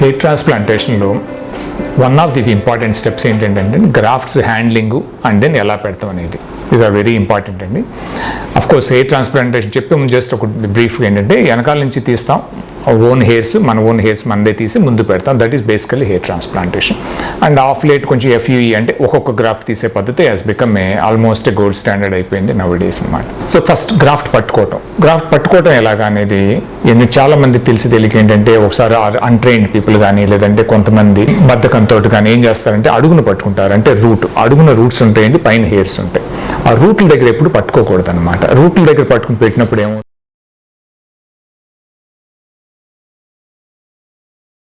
Hair ట్రాన్స్ప్లాంటేషన్లో one of the important steps ఏంటంటే grafts handling and then ఎలా పెడతాం అనేది ఇది వెరీ ఇంపార్టెంట్ అండి. అఫ్ కోర్స్ హెయిర్ ట్రాన్స్ప్లాంటేషన్ చెప్పే ముందు జస్ట్ ఒక బ్రీఫ్గా ఏంటంటే వెనకాల నుంచి తీస్తాం ఓన్ హెయిర్స్ మనదే తీసి ముందు పెడతాం. That is basically hair transplantation. And of late కొంచెం FUE అంటే ఒక్కొక్క గ్రాఫ్ట్ తీసే పద్ధతి has become almost gold standard అయిపోయింది నవ్ డేస్ అనమాట. సో ఫస్ట్ గ్రాఫ్ట్ పట్టుకోవటం ఎలాగా అనేది చాలా మంది తెలియక ఏంటంటే ఒకసారి అన్ట్రైన్డ్ పీపుల్ కానీ లేదంటే కొంతమంది బద్ధకంతో కానీ ఏం చేస్తారంటే అడుగును పట్టుకుంటారు. అంటే అడుగున రూట్స్ ఉంటాయండి, పైన హెయిర్స్ ఉంటాయి. ఆ రూట్ల దగ్గర ఎప్పుడు పట్టుకోకూడదు అనమాట. రూట్ల దగ్గర పట్టుకుని పెట్టినప్పుడు ఏమో